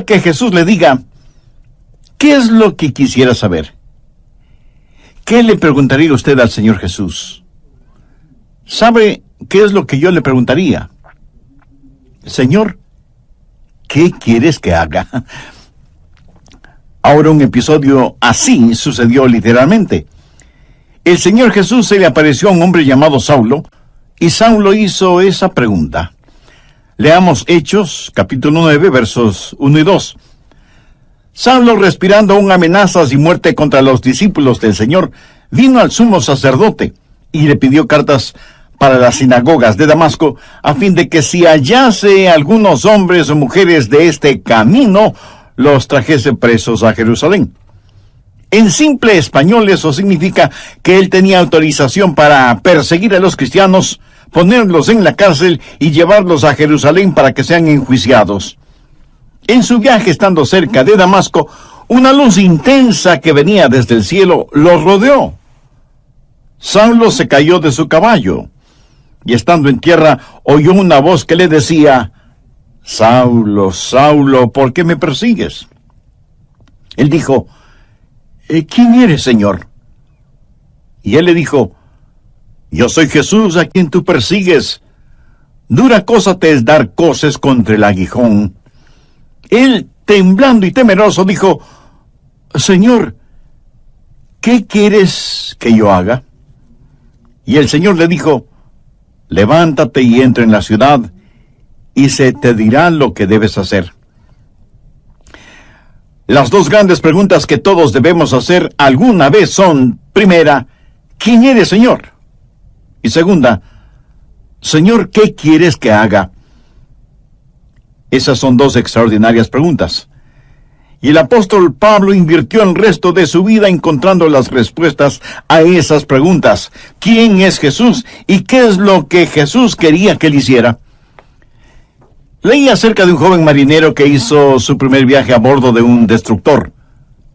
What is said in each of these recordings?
que Jesús le diga, ¿qué es lo que quisiera saber? ¿Qué le preguntaría usted al Señor Jesús? ¿Sabe qué es lo que yo le preguntaría? Señor, ¿qué quieres que haga? Ahora un episodio así sucedió literalmente. El Señor Jesús se le apareció a un hombre llamado Saulo, y Saulo hizo esa pregunta. Leamos Hechos, capítulo 9, versos 1 y 2. Saulo, respirando aún amenazas y muerte contra los discípulos del Señor, vino al sumo sacerdote y le pidió cartas para las sinagogas de Damasco, a fin de que si hallase algunos hombres o mujeres de este camino, los trajese presos a Jerusalén. En simple español eso significa que él tenía autorización para perseguir a los cristianos, ponerlos en la cárcel y llevarlos a Jerusalén para que sean enjuiciados. En su viaje, estando cerca de Damasco, una luz intensa que venía desde el cielo los rodeó. Saulo se cayó de su caballo, y estando en tierra, oyó una voz que le decía, Saulo, Saulo, ¿por qué me persigues? Él dijo, ¿quién eres, Señor? Y él le dijo, yo soy Jesús a quien tú persigues. Dura cosa te es dar coces contra el aguijón. Él, temblando y temeroso, dijo, Señor, ¿qué quieres que yo haga? Y el Señor le dijo, levántate y entra en la ciudad, y se te dirá lo que debes hacer. Las dos grandes preguntas que todos debemos hacer alguna vez son, primera, ¿quién eres, Señor? Y segunda, Señor, ¿qué quieres que haga? Esas son dos extraordinarias preguntas. Y el apóstol Pablo invirtió el resto de su vida encontrando las respuestas a esas preguntas. ¿Quién es Jesús? ¿Y qué es lo que Jesús quería que él hiciera? Leí acerca de un joven marinero que hizo su primer viaje a bordo de un destructor,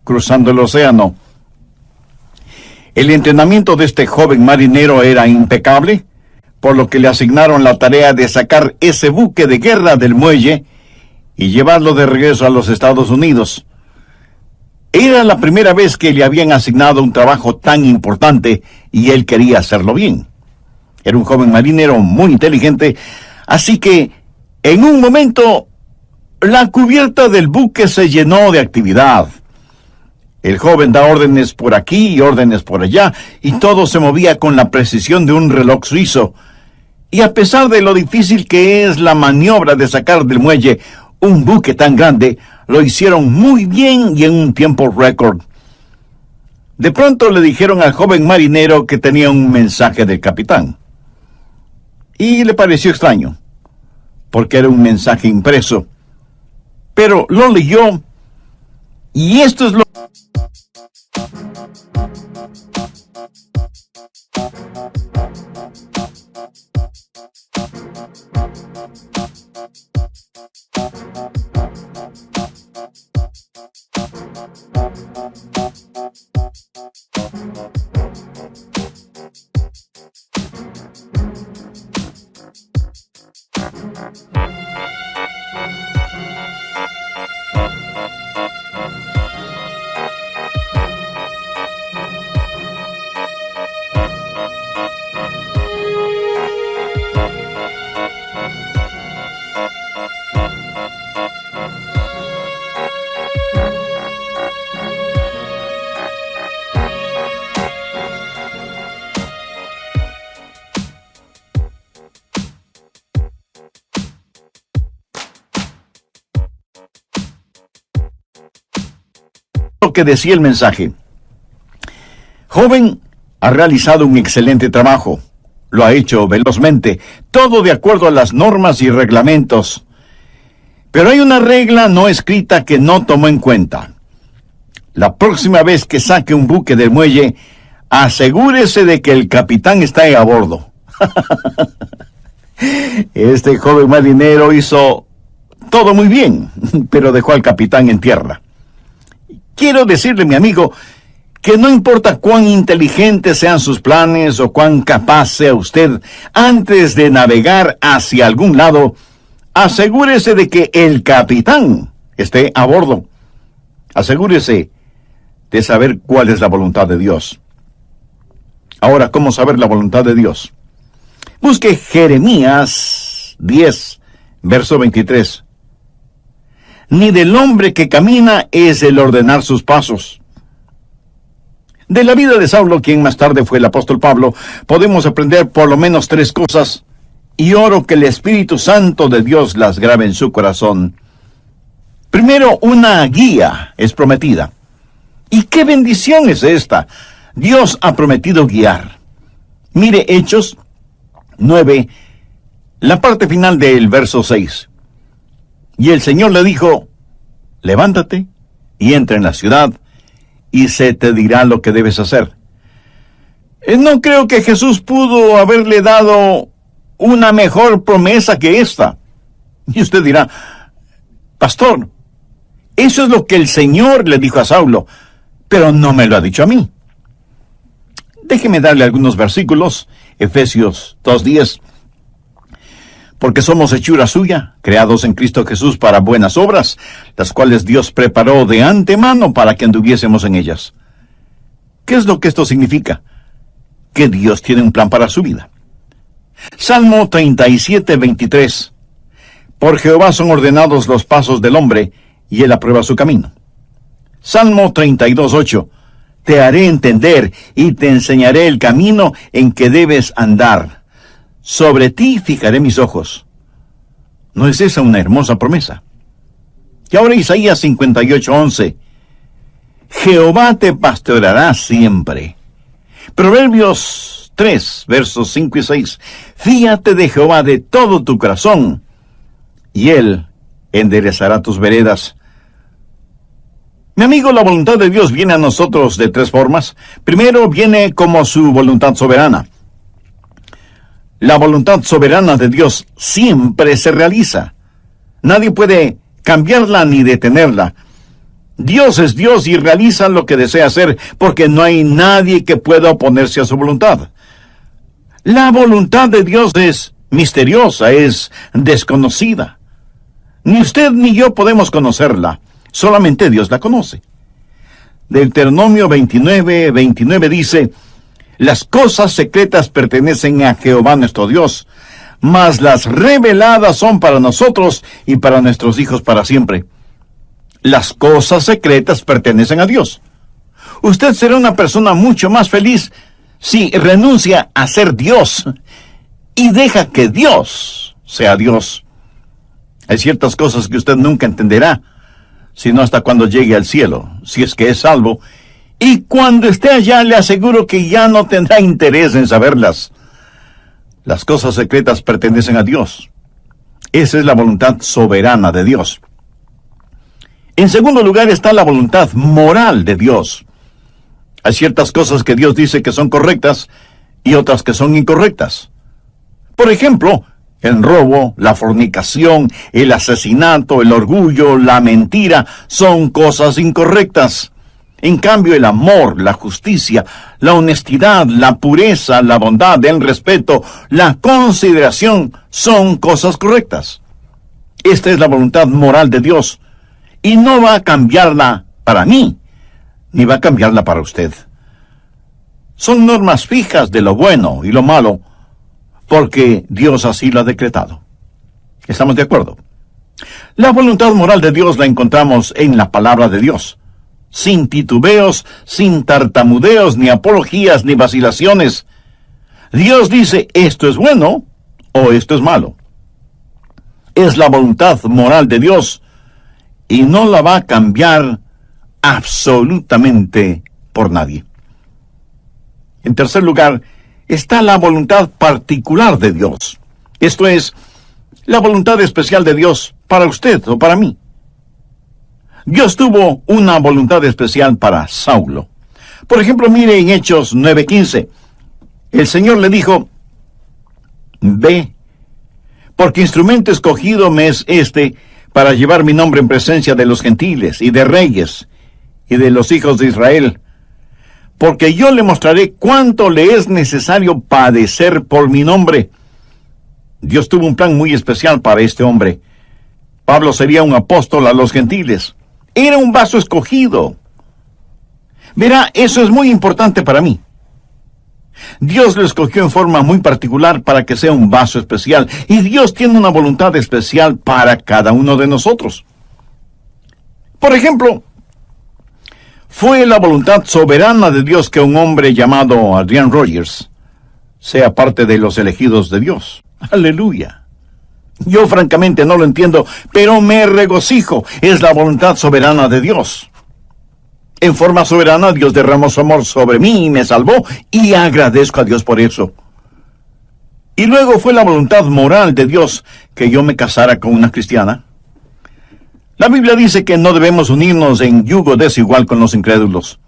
cruzando el océano. El entrenamiento de este joven marinero era impecable, por lo que le asignaron la tarea de sacar ese buque de guerra del muelle y llevarlo de regreso a los Estados Unidos. Era la primera vez que le habían asignado un trabajo tan importante y él quería hacerlo bien. Era un joven marinero muy inteligente, así que en un momento la cubierta del buque se llenó de actividad. El joven da órdenes por aquí y órdenes por allá, y todo se movía con la precisión de un reloj suizo. Y a pesar de lo difícil que es la maniobra de sacar del muelle un buque tan grande, lo hicieron muy bien y en un tiempo récord. De pronto le dijeron al joven marinero que tenía un mensaje del capitán. Y le pareció extraño, porque era un mensaje impreso. Pero lo leyó, y esto es lo... que decía el mensaje. Joven, ha realizado un excelente trabajo. Lo ha hecho velozmente, todo de acuerdo a las normas y reglamentos. Pero hay una regla no escrita que no tomó en cuenta. La próxima vez que saque un buque del muelle, asegúrese de que el capitán está a bordo. Este joven marinero hizo todo muy bien, pero dejó al capitán en tierra. Quiero decirle, mi amigo, que no importa cuán inteligentes sean sus planes o cuán capaz sea usted, antes de navegar hacia algún lado, asegúrese de que el capitán esté a bordo. Asegúrese de saber cuál es la voluntad de Dios. Ahora, ¿cómo saber la voluntad de Dios? Busque Jeremías 10, verso 23. Ni del hombre que camina es el ordenar sus pasos. De la vida de Saulo, quien más tarde fue el apóstol Pablo, podemos aprender por lo menos 3 cosas, y oro que el Espíritu Santo de Dios las grabe en su corazón. Primero, una guía es prometida. ¿Y qué bendición es esta? Dios ha prometido guiar. Mire Hechos 9, la parte final del verso 6. Y el Señor le dijo, levántate y entra en la ciudad, y se te dirá lo que debes hacer. No creo que Jesús pudo haberle dado una mejor promesa que esta. Y usted dirá, pastor, eso es lo que el Señor le dijo a Saulo, pero no me lo ha dicho a mí. Déjeme darle algunos versículos. Efesios 2:10. Porque somos hechura suya, creados en Cristo Jesús para buenas obras, las cuales Dios preparó de antemano para que anduviésemos en ellas. ¿Qué es lo que esto significa? Que Dios tiene un plan para su vida. Salmo 37:23. Por Jehová son ordenados los pasos del hombre, y él aprueba su camino. Salmo 32:8. Te haré entender y te enseñaré el camino en que debes andar. Sobre ti fijaré mis ojos. ¿No es esa una hermosa promesa? Y ahora Isaías 58:11. Jehová te pastoreará siempre. Proverbios 3, versos 5 y 6. Fíate de Jehová de todo tu corazón, y él enderezará tus veredas. Mi amigo, la voluntad de Dios viene a nosotros de 3 formas. Primero, viene como su voluntad soberana. La voluntad soberana de Dios siempre se realiza. Nadie puede cambiarla ni detenerla. Dios es Dios y realiza lo que desea hacer, porque no hay nadie que pueda oponerse a su voluntad. La voluntad de Dios es misteriosa, es desconocida. Ni usted ni yo podemos conocerla. Solamente Dios la conoce. Deuteronomio 29:29 dice, las cosas secretas pertenecen a Jehová nuestro Dios, mas las reveladas son para nosotros y para nuestros hijos para siempre. Las cosas secretas pertenecen a Dios. Usted será una persona mucho más feliz si renuncia a ser Dios y deja que Dios sea Dios. Hay ciertas cosas que usted nunca entenderá, sino hasta cuando llegue al cielo, si es que es salvo, y cuando esté allá le aseguro que ya no tendrá interés en saberlas. Las cosas secretas pertenecen a Dios. Esa es la voluntad soberana de Dios. En segundo lugar está la voluntad moral de Dios. Hay ciertas cosas que Dios dice que son correctas y otras que son incorrectas. Por ejemplo, el robo, la fornicación, el asesinato, el orgullo, la mentira, son cosas incorrectas. En cambio, el amor, la justicia, la honestidad, la pureza, la bondad, el respeto, la consideración, son cosas correctas. Esta es la voluntad moral de Dios, y no va a cambiarla para mí, ni va a cambiarla para usted. Son normas fijas de lo bueno y lo malo, porque Dios así lo ha decretado. ¿Estamos de acuerdo? La voluntad moral de Dios la encontramos en la palabra de Dios, sin titubeos, sin tartamudeos, ni apologías, ni vacilaciones. Dios dice, esto es bueno, o esto es malo. Es la voluntad moral de Dios, y no la va a cambiar absolutamente por nadie. En tercer lugar, está la voluntad particular de Dios. Esto es, la voluntad especial de Dios para usted o para mí. Dios tuvo una voluntad especial para Saulo. Por ejemplo, mire en Hechos 9:15. El Señor le dijo, ve, porque instrumento escogido me es este para llevar mi nombre en presencia de los gentiles y de reyes y de los hijos de Israel, porque yo le mostraré cuánto le es necesario padecer por mi nombre. Dios tuvo un plan muy especial para este hombre, Pablo sería un apóstol a los gentiles. Era un vaso escogido. Verá, eso es muy importante para mí. Dios lo escogió en forma muy particular para que sea un vaso especial, y Dios tiene una voluntad especial para cada uno de nosotros. Por ejemplo, fue la voluntad soberana de Dios que un hombre llamado Adrian Rogers sea parte de los elegidos de Dios. Aleluya. Yo francamente no lo entiendo, pero me regocijo. Es la voluntad soberana de Dios. En forma soberana, Dios derramó su amor sobre mí y me salvó, y agradezco a Dios por eso. Y luego fue la voluntad moral de Dios que yo me casara con una cristiana. La Biblia dice que no debemos unirnos en yugo desigual con los incrédulos.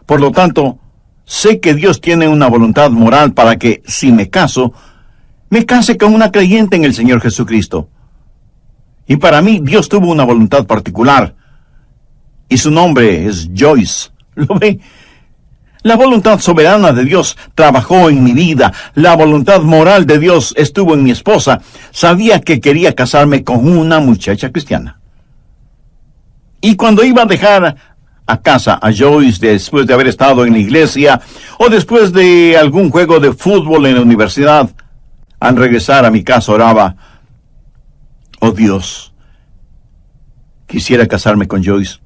Por lo tanto, sé que Dios tiene una voluntad moral para que, si me case con una creyente en el Señor Jesucristo. Y para mí, Dios tuvo una voluntad particular, y su nombre es Joyce. ¿Lo ve? La voluntad soberana de Dios trabajó en mi vida. La voluntad moral de Dios estuvo en mi esposa. Sabía que quería casarme con una muchacha cristiana. Y cuando iba a dejar a casa a Joyce después de haber estado en la iglesia, o después de algún juego de fútbol en la universidad, al regresar a mi casa oraba: oh Dios, quisiera casarme con Joyce.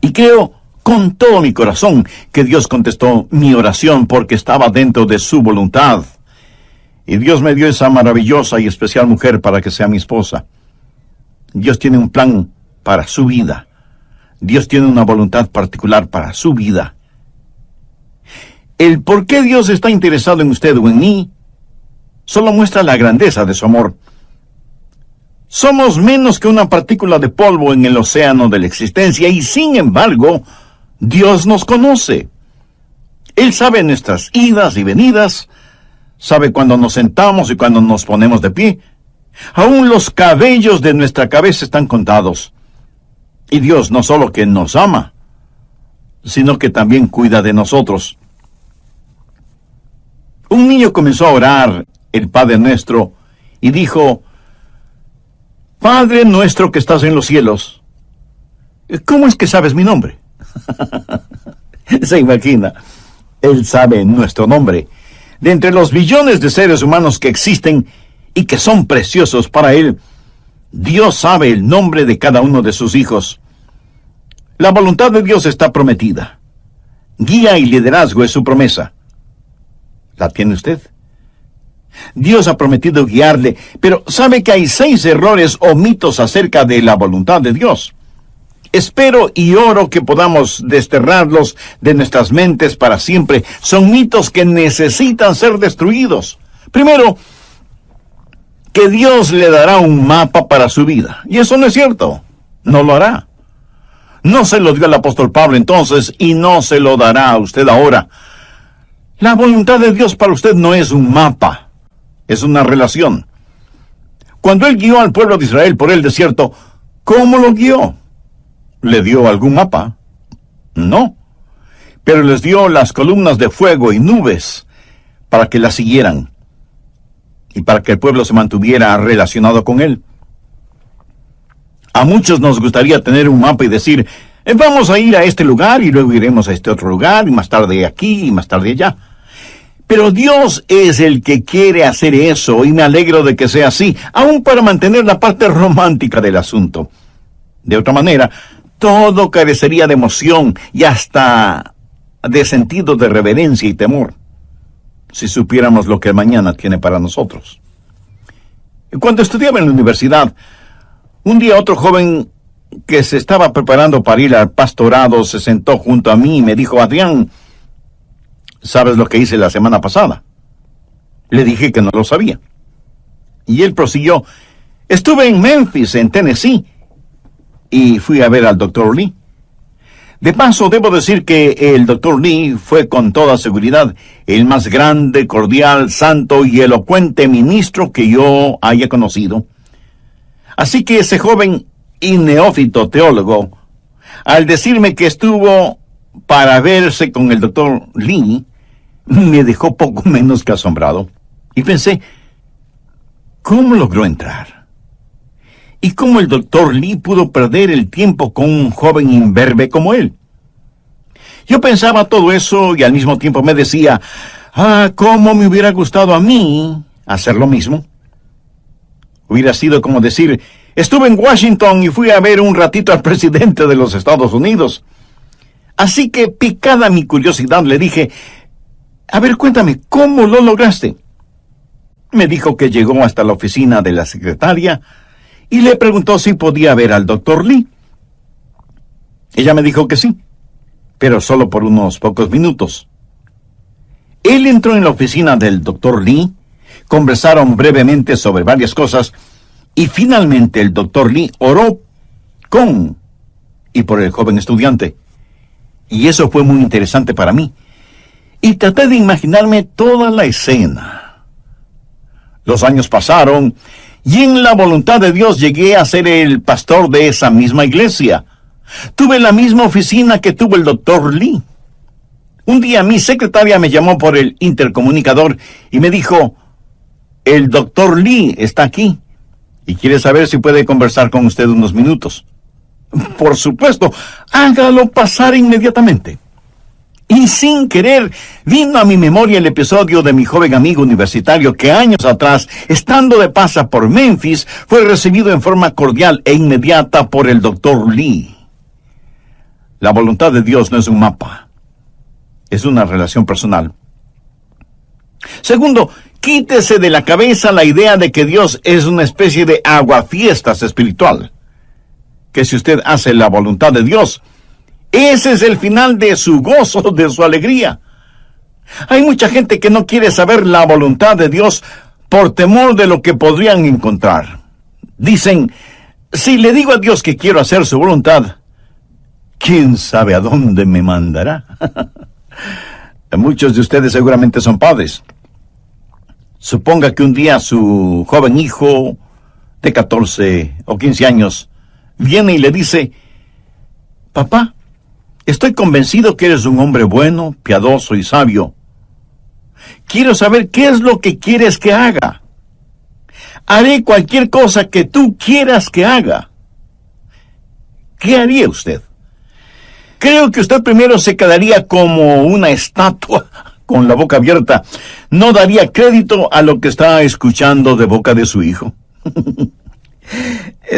Y creo con todo mi corazón que Dios contestó mi oración porque estaba dentro de su voluntad. Y Dios me dio esa maravillosa y especial mujer para que sea mi esposa. Dios tiene un plan para su vida. Dios tiene una voluntad particular para su vida. El por qué Dios está interesado en usted o en mí solo muestra la grandeza de su amor. Somos menos que una partícula de polvo en el océano de la existencia, y sin embargo, Dios nos conoce. Él sabe nuestras idas y venidas, sabe cuando nos sentamos y cuando nos ponemos de pie. Aún los cabellos de nuestra cabeza están contados. Y Dios no solo que nos ama, sino que también cuida de nosotros. Un niño comenzó a orar el Padre Nuestro y dijo: Padre nuestro que estás en los cielos. ¿Cómo es que sabes mi nombre? Se imagina, Él sabe nuestro nombre. De entre los billones de seres humanos que existen y que son preciosos para Él, Dios sabe el nombre de cada uno de sus hijos. La voluntad de Dios está prometida. Guía y liderazgo es su promesa. ¿La tiene usted? Dios ha prometido guiarle, pero sabe que hay 6 errores o mitos acerca de la voluntad de Dios. Espero y oro que podamos desterrarlos de nuestras mentes para siempre. Son mitos que necesitan ser destruidos. Primero, que Dios le dará un mapa para su vida. Y eso no es cierto. No lo hará. No se lo dio al apóstol Pablo entonces, y no se lo dará a usted ahora. La voluntad de Dios para usted no es un mapa. Es una relación. Cuando Él guió al pueblo de Israel por el desierto, ¿cómo lo guió? ¿Le dio algún mapa? No. Pero les dio las columnas de fuego y nubes para que las siguieran y para que el pueblo se mantuviera relacionado con Él. A muchos nos gustaría tener un mapa y decir: vamos a ir a este lugar y luego iremos a este otro lugar y más tarde aquí y más tarde allá. Pero Dios es el que quiere hacer eso, y me alegro de que sea así, aún para mantener la parte romántica del asunto. De otra manera, todo carecería de emoción y hasta de sentido de reverencia y temor, si supiéramos lo que el mañana tiene para nosotros. Cuando estudiaba en la universidad, un día otro joven que se estaba preparando para ir al pastorado se sentó junto a mí y me dijo: Adrián, ¿sabes lo que hice la semana pasada? Le dije que no lo sabía. Y él prosiguió: estuve en Memphis, en Tennessee, y fui a ver al Dr. Lee. De paso, debo decir que el Dr. Lee fue con toda seguridad el más grande, cordial, santo y elocuente ministro que yo haya conocido. Así que ese joven y neófito teólogo, al decirme que estuvo para verse con el Dr. Lee, me dejó poco menos que asombrado. Y pensé: ¿cómo logró entrar? y cómo el doctor Lee pudo perder el tiempo con un joven imberbe como él. Yo pensaba todo eso y al mismo tiempo me decía, cómo me hubiera gustado a mí hacer lo mismo. Hubiera sido como decir, estuve en Washington y fui a ver un ratito al presidente de los Estados Unidos. Así que, picada mi curiosidad, le dije, a ver, cuéntame, ¿cómo lo lograste? Me dijo que llegó hasta la oficina de la secretaria y le preguntó si podía ver al doctor Lee. Ella me dijo que sí, pero solo por unos pocos minutos. Él entró en la oficina del doctor Lee, conversaron brevemente sobre varias cosas, y finalmente el doctor Lee oró con y por el joven estudiante. Y eso fue muy interesante para mí. Y traté de imaginarme toda la escena. Los años pasaron, y en la voluntad de Dios llegué a ser el pastor de esa misma iglesia. Tuve la misma oficina que tuvo el doctor Lee. Un día mi secretaria me llamó por el intercomunicador y me dijo, el doctor Lee está aquí y quiere saber si puede conversar con usted unos minutos. Por supuesto, hágalo pasar inmediatamente. Y sin querer, vino a mi memoria el episodio de mi joven amigo universitario que años atrás, estando de paso por Memphis, fue recibido en forma cordial e inmediata por el doctor Lee. La voluntad de Dios no es un mapa, es una relación personal. Segundo, quítese de la cabeza la idea de que Dios es una especie de aguafiestas espiritual. Que si usted hace la voluntad de Dios, ese es el final de su gozo, de su alegría. Hay mucha gente que no quiere saber la voluntad de Dios por temor de lo que podrían encontrar. Dicen, si le digo a Dios que quiero hacer su voluntad, ¿quién sabe a dónde me mandará? Muchos de ustedes seguramente son padres. Suponga que un día su joven hijo de 14 o 15 años viene y le dice, papá, estoy convencido que eres un hombre bueno, piadoso y sabio. Quiero saber qué es lo que quieres que haga. Haré cualquier cosa que tú quieras que haga. ¿Qué haría usted? Creo que usted primero se quedaría como una estatua con la boca abierta. No daría crédito a lo que está escuchando de boca de su hijo.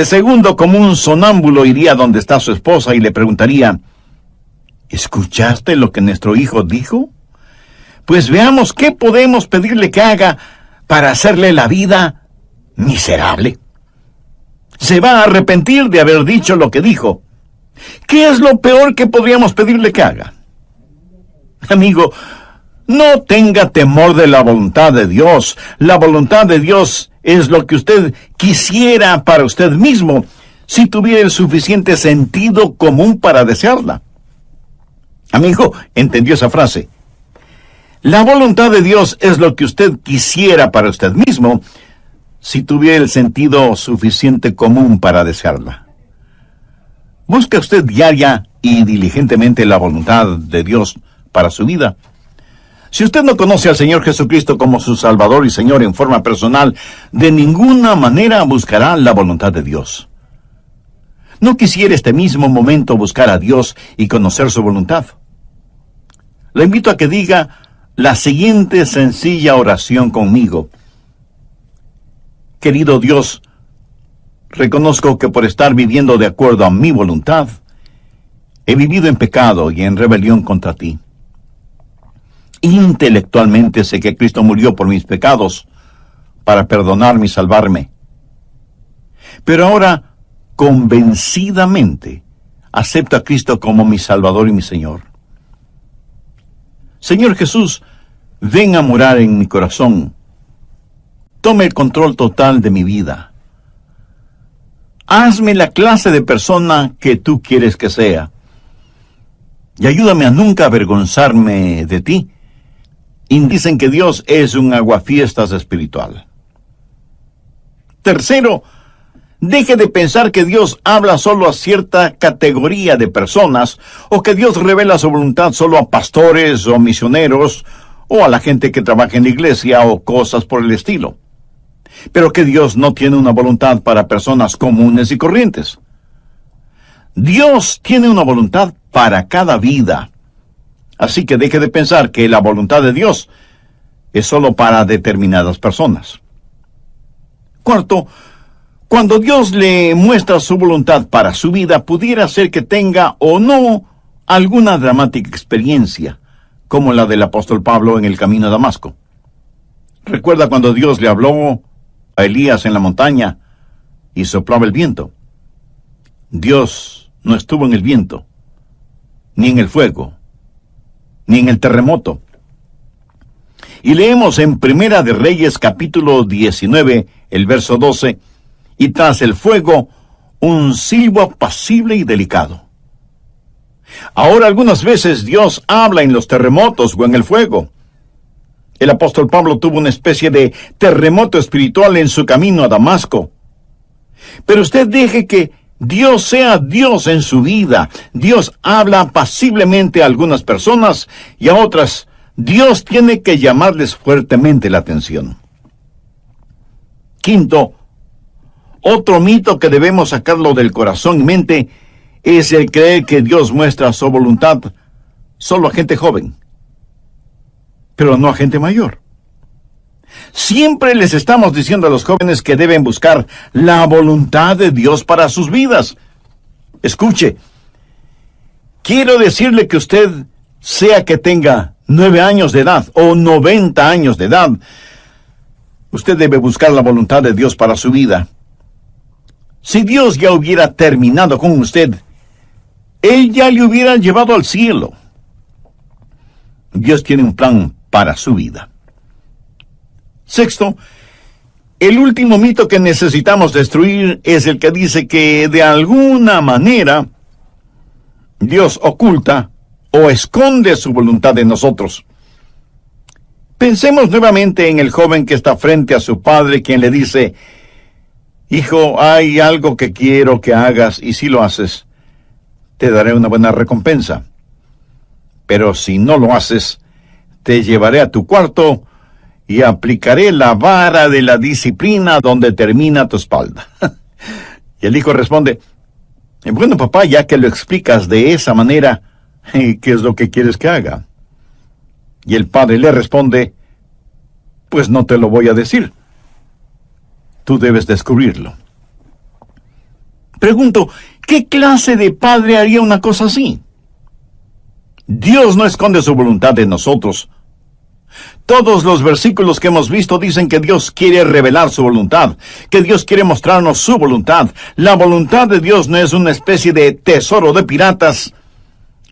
Segundo, como un sonámbulo iría donde está su esposa y le preguntaría, ¿escuchaste lo que nuestro hijo dijo? Pues veamos qué podemos pedirle que haga para hacerle la vida miserable. Se va a arrepentir de haber dicho lo que dijo. ¿Qué es lo peor que podríamos pedirle que haga? Amigo, no tenga temor de la voluntad de Dios. La voluntad de Dios es lo que usted quisiera para usted mismo, si tuviera el suficiente sentido común para desearla. Amigo, ¿entendió esa frase? La voluntad de Dios es lo que usted quisiera para usted mismo, si tuviera el sentido suficiente común para desearla. Busca usted diaria y diligentemente la voluntad de Dios para su vida. Si usted no conoce al Señor Jesucristo como su Salvador y Señor en forma personal, de ninguna manera buscará la voluntad de Dios. ¿No quisiera este mismo momento buscar a Dios y conocer su voluntad? Le invito a que diga la siguiente sencilla oración conmigo. Querido Dios, reconozco que por estar viviendo de acuerdo a mi voluntad, he vivido en pecado y en rebelión contra ti. Intelectualmente sé que Cristo murió por mis pecados para perdonarme y salvarme. Pero ahora, convencidamente, acepto a Cristo como mi Salvador y mi Señor. Señor Jesús, ven a morar en mi corazón. Tome el control total de mi vida. Hazme la clase de persona que tú quieres que sea. Y ayúdame a nunca avergonzarme de ti. Y dicen que Dios es un aguafiestas espiritual. Tercero, deje de pensar que Dios habla solo a cierta categoría de personas, o que Dios revela su voluntad solo a pastores o misioneros, o a la gente que trabaja en la iglesia, o cosas por el estilo. pero que Dios no tiene una voluntad para personas comunes y corrientes. Dios tiene una voluntad para cada vida. Así que deje de pensar que la voluntad de Dios es solo para determinadas personas. Cuarto, cuando Dios le muestra su voluntad para su vida, pudiera ser que tenga o no alguna dramática experiencia, como la del apóstol Pablo en el camino a Damasco. ¿Recuerda cuando Dios le habló a Elías en la montaña y soplaba el viento? Dios no estuvo en el viento, ni en el fuego, ni en el terremoto. Y leemos en Primera de Reyes capítulo 19, el verso 12, y tras el fuego, un silbo apacible y delicado. Ahora algunas veces Dios habla en los terremotos o en el fuego. El apóstol Pablo tuvo una especie de terremoto espiritual en su camino a Damasco. Pero usted deje que Dios sea Dios en su vida. Dios habla apaciblemente a algunas personas y a otras Dios tiene que llamarles fuertemente la atención. Quinto, otro mito que debemos sacarlo del corazón y mente es el creer que Dios muestra su voluntad solo a gente joven, pero no a gente mayor. Siempre les estamos diciendo a los jóvenes que deben buscar la voluntad de Dios para sus vidas. Escuche, quiero decirle que usted, sea que tenga 9 años de edad o 90 años de edad, usted debe buscar la voluntad de Dios para su vida. Si Dios ya hubiera terminado con usted, Él ya le hubiera llevado al cielo. Dios tiene un plan para su vida. Sexto, el último mito que necesitamos destruir es el que dice que de alguna manera Dios oculta o esconde su voluntad de nosotros. Pensemos nuevamente en el joven que está frente a su padre, quien le dice: hijo, hay algo que quiero que hagas, y si lo haces, te daré una buena recompensa. Pero si no lo haces, te llevaré a tu cuarto y aplicaré la vara de la disciplina donde termina tu espalda. Y el hijo responde: bueno, papá, ya que lo explicas de esa manera, ¿qué es lo que quieres que haga? Y el padre le responde: pues no te lo voy a decir. Tú debes descubrirlo. Pregunto, ¿qué clase de padre haría una cosa así? Dios no esconde su voluntad de nosotros. Todos los versículos que hemos visto dicen que Dios quiere revelar su voluntad, que Dios quiere mostrarnos su voluntad. La voluntad de Dios no es una especie de tesoro de piratas,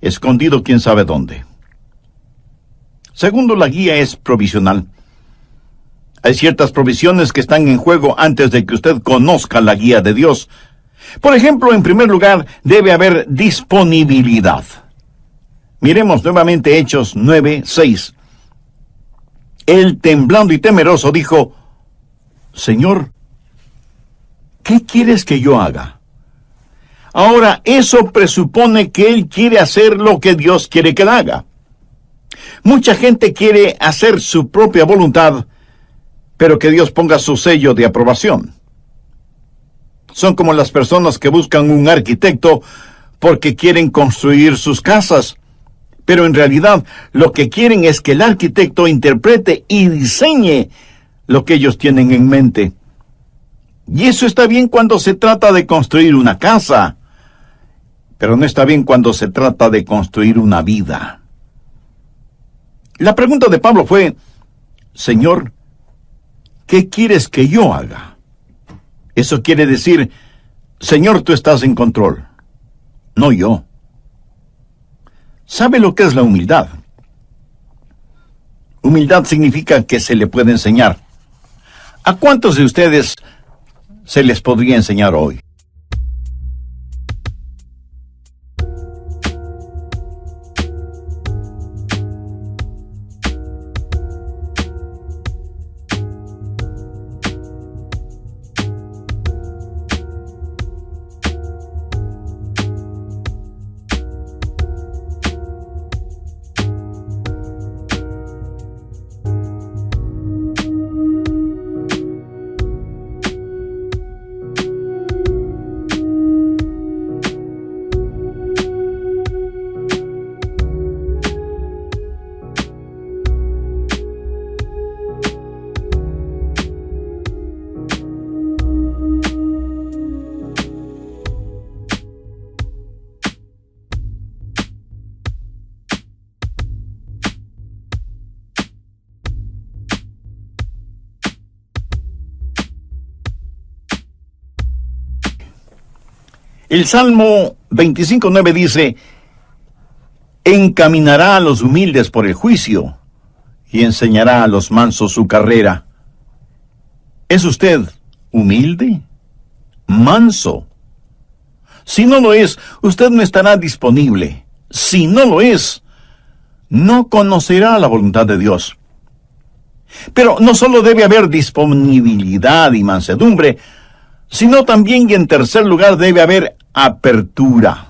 escondido quién sabe dónde. Segundo, la guía es provisional. Hay ciertas provisiones que están en juego antes de que usted conozca la guía de Dios. Por ejemplo, en primer lugar, debe haber disponibilidad. Miremos nuevamente Hechos 9:6. Él, temblando y temeroso, dijo: Señor, ¿qué quieres que yo haga? Ahora, eso presupone que él quiere hacer lo que Dios quiere que él haga. Mucha gente quiere hacer su propia voluntad, pero que Dios ponga su sello de aprobación. Son como las personas que buscan un arquitecto porque quieren construir sus casas, pero en realidad lo que quieren es que el arquitecto interprete y diseñe lo que ellos tienen en mente. Y eso está bien cuando se trata de construir una casa, pero no está bien cuando se trata de construir una vida. La pregunta de Pablo fue: Señor, ¿qué quieres que yo haga? Eso quiere decir: Señor, tú estás en control, no yo. ¿Sabe lo que es la humildad? Humildad significa que se le puede enseñar. ¿A cuántos de ustedes se les podría enseñar hoy? El Salmo 25:9 dice: encaminará a los humildes por el juicio y enseñará a los mansos su carrera. ¿Es usted humilde? ¿Manso? Si no lo es, usted no estará disponible. Si no lo es, no conocerá la voluntad de Dios. Pero no solo debe haber disponibilidad y mansedumbre, sino también y en tercer lugar debe haber apertura.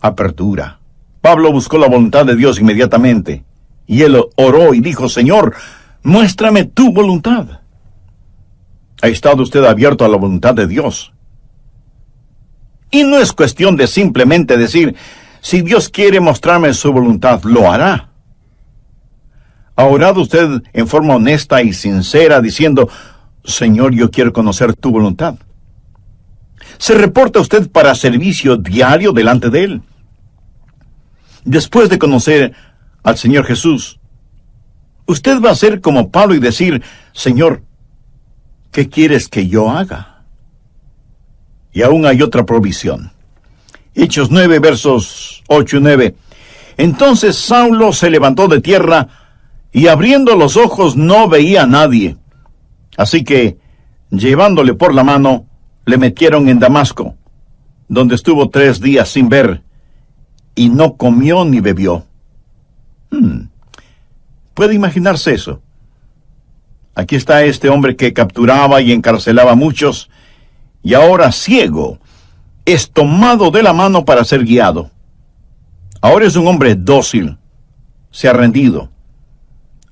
Apertura. Pablo buscó la voluntad de Dios inmediatamente, y él oró y dijo: Señor, muéstrame tu voluntad. ¿Ha estado usted abierto a la voluntad de Dios? Y no es cuestión de simplemente decir: si Dios quiere mostrarme su voluntad, lo hará. ¿Ha orado usted en forma honesta y sincera diciendo: Señor, yo quiero conocer tu voluntad? ¿Se reporta usted para servicio diario delante de Él? Después de conocer al Señor Jesús, usted va a ser como Pablo y decir: Señor, ¿qué quieres que yo haga? Y aún hay otra provisión. Hechos 9, versos 8 y 9. Entonces Saulo se levantó de tierra, y abriendo los ojos no veía a nadie. Así que, llevándole por la mano, le metieron en Damasco, donde estuvo 3 días sin ver, y no comió ni bebió. ¿Puede imaginarse eso? Aquí está este hombre que capturaba y encarcelaba a muchos, y ahora ciego, es tomado de la mano para ser guiado. Ahora es un hombre dócil, se ha rendido,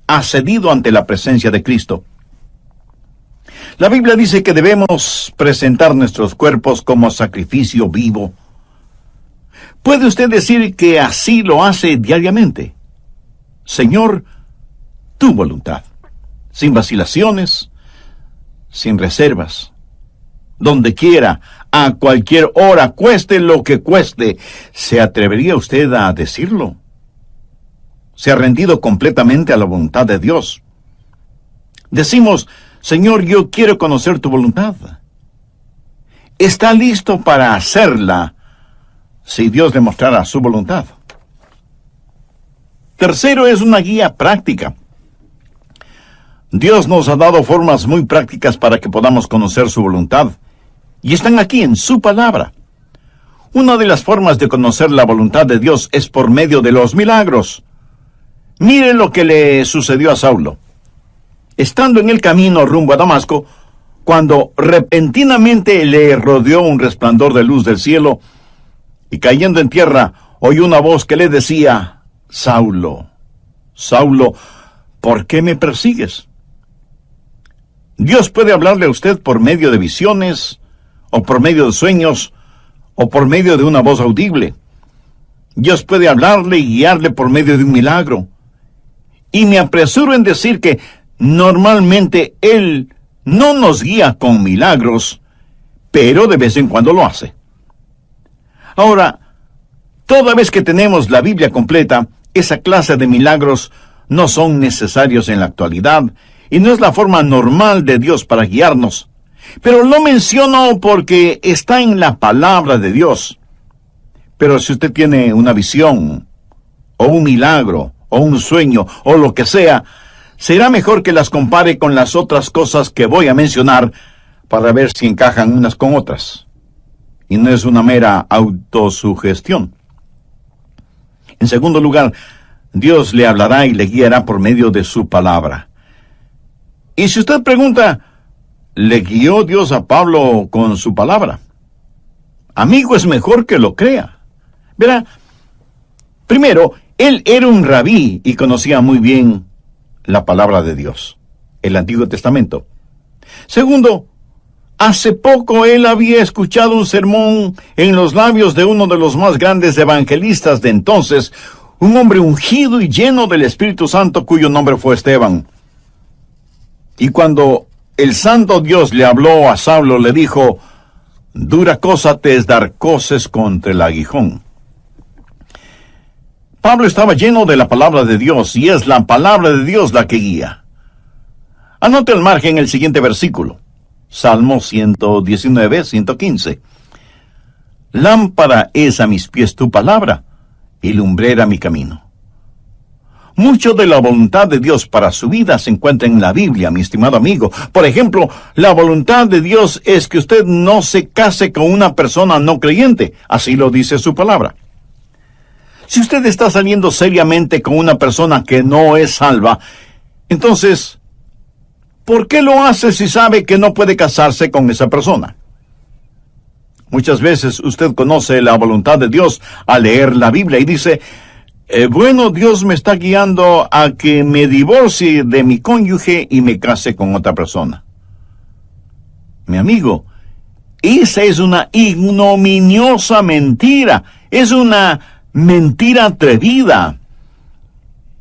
ha cedido ante la presencia de Cristo. La Biblia dice que debemos presentar nuestros cuerpos como sacrificio vivo. ¿Puede usted decir que así lo hace diariamente? Señor, tu voluntad, sin vacilaciones, sin reservas, donde quiera, a cualquier hora, cueste lo que cueste. ¿Se atrevería usted a decirlo? ¿Se ha rendido completamente a la voluntad de Dios? Decimos: Señor, yo quiero conocer tu voluntad. ¿Está listo para hacerla si Dios le mostrara su voluntad? Tercero, es una guía práctica. Dios nos ha dado formas muy prácticas para que podamos conocer su voluntad, y están aquí en su palabra. Una de las formas de conocer la voluntad de Dios es por medio de los milagros. Mire lo que le sucedió a Saulo. Estando en el camino rumbo a Damasco, cuando repentinamente le rodeó un resplandor de luz del cielo, y cayendo en tierra, oyó una voz que le decía: Saulo, Saulo, ¿por qué me persigues? Dios puede hablarle a usted por medio de visiones, o por medio de sueños, o por medio de una voz audible. Dios puede hablarle y guiarle por medio de un milagro. Y me apresuro en decir que normalmente Él no nos guía con milagros, pero de vez en cuando lo hace. Ahora, toda vez que tenemos la Biblia completa, esa clase de milagros no son necesarios en la actualidad, y no es la forma normal de Dios para guiarnos. Pero lo menciono porque está en la palabra de Dios. Pero si usted tiene una visión, o un milagro, o un sueño, o lo que sea, será mejor que las compare con las otras cosas que voy a mencionar para ver si encajan unas con otras. Y no es una mera autosugestión. En segundo lugar, Dios le hablará y le guiará por medio de su palabra. Y si usted pregunta, ¿le guió Dios a Pablo con su palabra? Amigo, es mejor que lo crea. Verá, primero, él era un rabí y conocía muy bien la palabra de Dios, el Antiguo Testamento. Segundo, hace poco él había escuchado un sermón en los labios de uno de los más grandes evangelistas de entonces, un hombre ungido y lleno del Espíritu Santo, cuyo nombre fue Esteban. Y cuando el santo Dios le habló a Saulo, le dijo: dura cosa te es dar coces contra el aguijón. Pablo estaba lleno de la palabra de Dios, y es la palabra de Dios la que guía. Anote al margen el siguiente versículo, Salmo 119, 115. Lámpara es a mis pies tu palabra, y lumbrera mi camino. Mucho de la voluntad de Dios para su vida se encuentra en la Biblia, mi estimado amigo. Por ejemplo, la voluntad de Dios es que usted no se case con una persona no creyente. Así lo dice su palabra. Si usted está saliendo seriamente con una persona que no es salva, entonces, ¿por qué lo hace si sabe que no puede casarse con esa persona? Muchas veces usted conoce la voluntad de Dios al leer la Biblia y dice, bueno, Dios me está guiando a que me divorcie de mi cónyuge y me case con otra persona. Mi amigo, esa es una ignominiosa mentira. Es una mentira atrevida.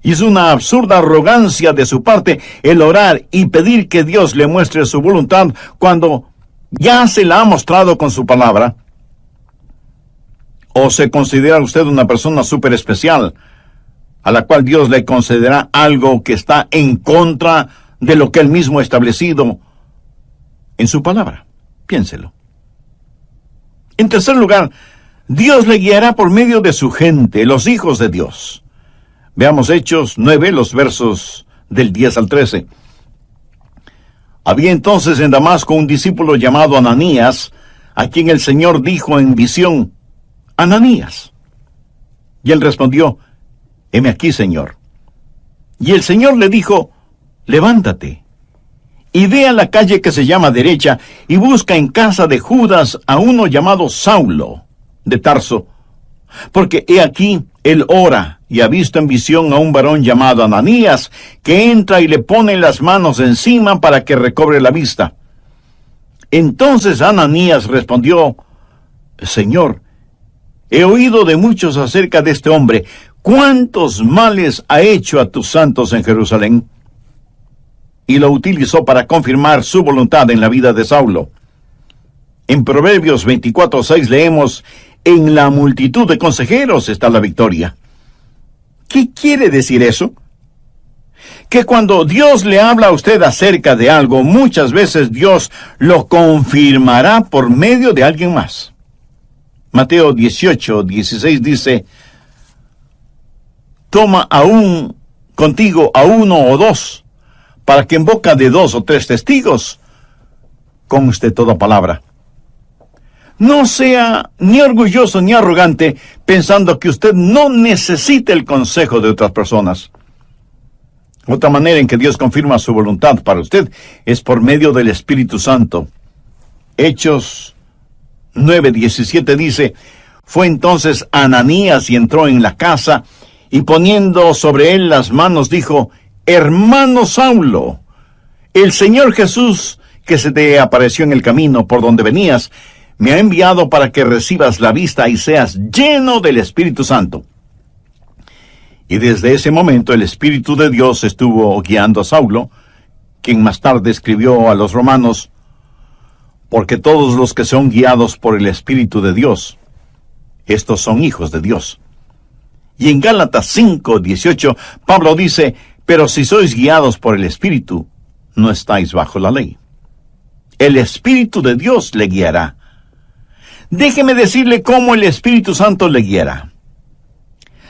Y es una absurda arrogancia de su parte el orar y pedir que Dios le muestre su voluntad cuando ya se la ha mostrado con su palabra. ¿O se considera usted una persona súper especial, a la cual Dios le concederá algo que está en contra de lo que Él mismo ha establecido en su palabra? Piénselo. En tercer lugar, Dios le guiará por medio de su gente, los hijos de Dios. Veamos Hechos 9, los versos del 10 al 13. Había entonces en Damasco un discípulo llamado Ananías, a quien el Señor dijo en visión, Ananías. Y él respondió, heme aquí, Señor. Y el Señor le dijo, levántate, y ve a la calle que se llama Derecha, y busca en casa de Judas a uno llamado Saulo, de Tarso, porque he aquí, él ora, y ha visto en visión a un varón llamado Ananías, que entra y le pone las manos encima para que recobre la vista. Entonces Ananías respondió, Señor, he oído de muchos acerca de este hombre. ¿Cuántos males ha hecho a tus santos en Jerusalén? Y lo utilizó para confirmar su voluntad en la vida de Saulo. En Proverbios 24:6 leemos, en la multitud de consejeros está la victoria. ¿Qué quiere decir eso? Que cuando Dios le habla a usted acerca de algo, muchas veces Dios lo confirmará por medio de alguien más. Mateo 18:16 dice, toma aún contigo a uno o dos, para que en boca de 2 o 3 testigos conste toda palabra. No sea ni orgulloso ni arrogante pensando que usted no necesita el consejo de otras personas. Otra manera en que Dios confirma su voluntad para usted es por medio del Espíritu Santo. Hechos 9:17 dice, fue entonces Ananías y entró en la casa, y poniendo sobre él las manos dijo, hermano Saulo, el Señor Jesús, que se te apareció en el camino por donde venías, me ha enviado para que recibas la vista y seas lleno del Espíritu Santo. Y desde ese momento el Espíritu de Dios estuvo guiando a Saulo, quien más tarde escribió a los romanos, porque todos los que son guiados por el Espíritu de Dios, estos son hijos de Dios. Y en Gálatas 5:18, Pablo dice, pero si sois guiados por el Espíritu, no estáis bajo la ley. El Espíritu de Dios le guiará. Déjeme decirle cómo el Espíritu Santo le guiará.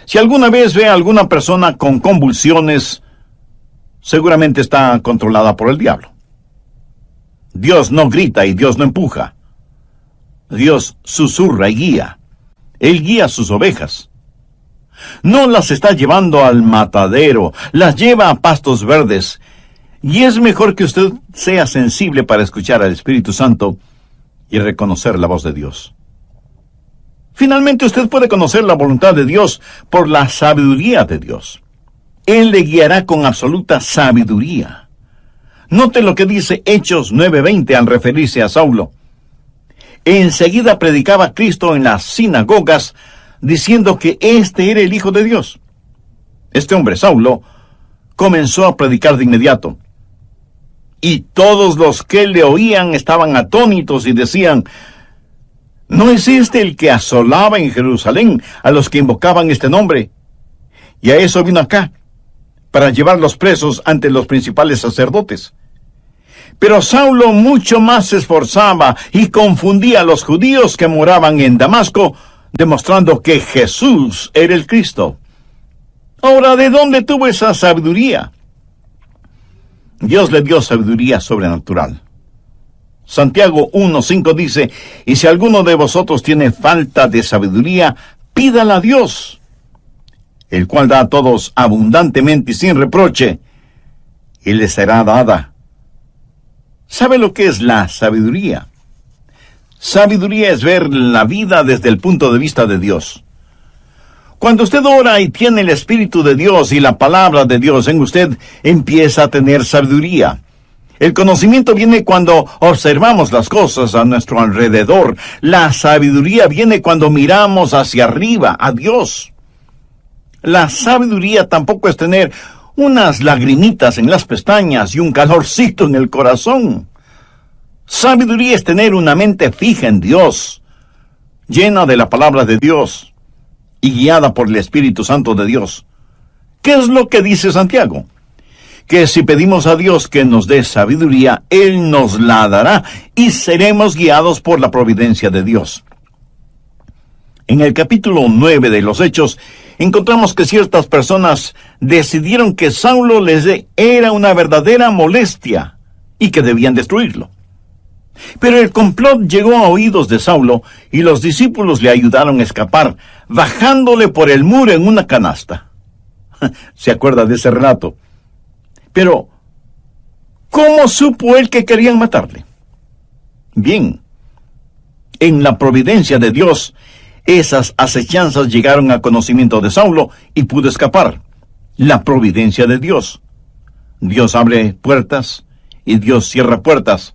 Si alguna vez ve a alguna persona con convulsiones, seguramente está controlada por el diablo. Dios no grita y Dios no empuja. Dios susurra y guía. Él guía a sus ovejas. No las está llevando al matadero, las lleva a pastos verdes. Y es mejor que usted sea sensible para escuchar al Espíritu Santo y reconocer la voz de Dios. Finalmente, usted puede conocer la voluntad de Dios por la sabiduría de Dios. Él le guiará con absoluta sabiduría. Note lo que dice Hechos 9:20 al referirse a Saulo. Enseguida predicaba Cristo en las sinagogas, diciendo que este era el Hijo de Dios. Este hombre, Saulo, comenzó a predicar de inmediato. Y todos los que le oían estaban atónitos y decían, ¿no es este el que asolaba en Jerusalén a los que invocaban este nombre? Y a eso vino acá, para llevarlos presos ante los principales sacerdotes. Pero Saulo mucho más se esforzaba y confundía a los judíos que moraban en Damasco, demostrando que Jesús era el Cristo. Ahora, ¿de dónde tuvo esa sabiduría? Dios le dio sabiduría sobrenatural. Santiago 1:5 dice, y si alguno de vosotros tiene falta de sabiduría, pídala a Dios, el cual da a todos abundantemente y sin reproche, y le será dada. ¿Sabe lo que es la sabiduría? Sabiduría es ver la vida desde el punto de vista de Dios. Cuando usted ora y tiene el Espíritu de Dios y la palabra de Dios en usted, empieza a tener sabiduría. El conocimiento viene cuando observamos las cosas a nuestro alrededor. La sabiduría viene cuando miramos hacia arriba, a Dios. La sabiduría tampoco es tener unas lagrimitas en las pestañas y un calorcito en el corazón. Sabiduría es tener una mente fija en Dios, llena de la palabra de Dios y guiada por el Espíritu Santo de Dios. ¿Qué es lo que dice Santiago? Que si pedimos a Dios que nos dé sabiduría, Él nos la dará y seremos guiados por la providencia de Dios. En el capítulo 9 de los Hechos, encontramos que ciertas personas decidieron que Saulo era una verdadera molestia y que debían destruirlo. Pero el complot llegó a oídos de Saulo y los discípulos le ayudaron a escapar, bajándole por el muro en una canasta. ¿Se acuerda de ese relato? Pero, ¿cómo supo él que querían matarle? Bien, en la providencia de Dios, esas acechanzas llegaron a conocimiento de Saulo y pudo escapar. La providencia de Dios. Dios abre puertas y Dios cierra puertas.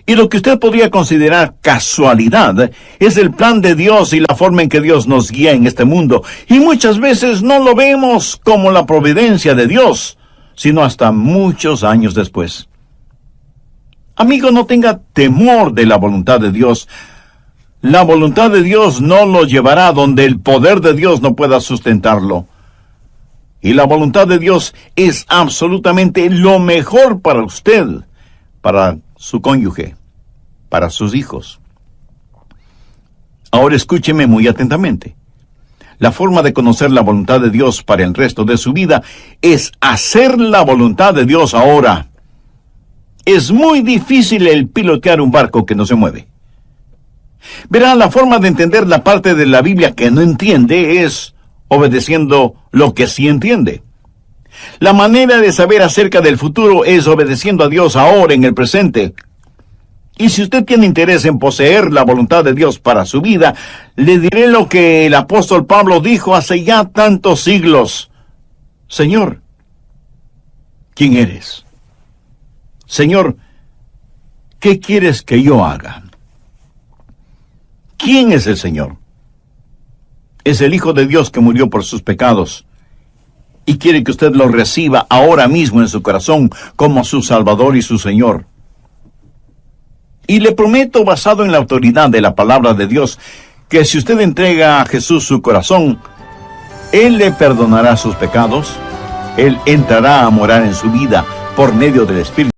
Y lo que usted podría considerar casualidad es el plan de Dios y la forma en que Dios nos guía en este mundo. Y muchas veces no lo vemos como la providencia de Dios, sino hasta muchos años después. Amigo, no tenga temor de la voluntad de Dios. La voluntad de Dios no lo llevará donde el poder de Dios no pueda sustentarlo. Y la voluntad de Dios es absolutamente lo mejor para usted, para su cónyuge, para sus hijos. Ahora escúcheme muy atentamente. La forma de conocer la voluntad de Dios para el resto de su vida es hacer la voluntad de Dios ahora. Es muy difícil el pilotear un barco que no se mueve. Verá, la forma de entender la parte de la Biblia que no entiende es obedeciendo lo que sí entiende. La manera de saber acerca del futuro es obedeciendo a Dios ahora en el presente. Y si usted tiene interés en poseer la voluntad de Dios para su vida, le diré lo que el apóstol Pablo dijo hace ya tantos siglos. Señor, ¿quién eres? Señor, ¿qué quieres que yo haga? ¿Quién es el Señor? Es el Hijo de Dios que murió por sus pecados y quiere que usted lo reciba ahora mismo en su corazón como su Salvador y su Señor. Y le prometo, basado en la autoridad de la palabra de Dios, que si usted entrega a Jesús su corazón, Él le perdonará sus pecados, Él entrará a morar en su vida por medio del Espíritu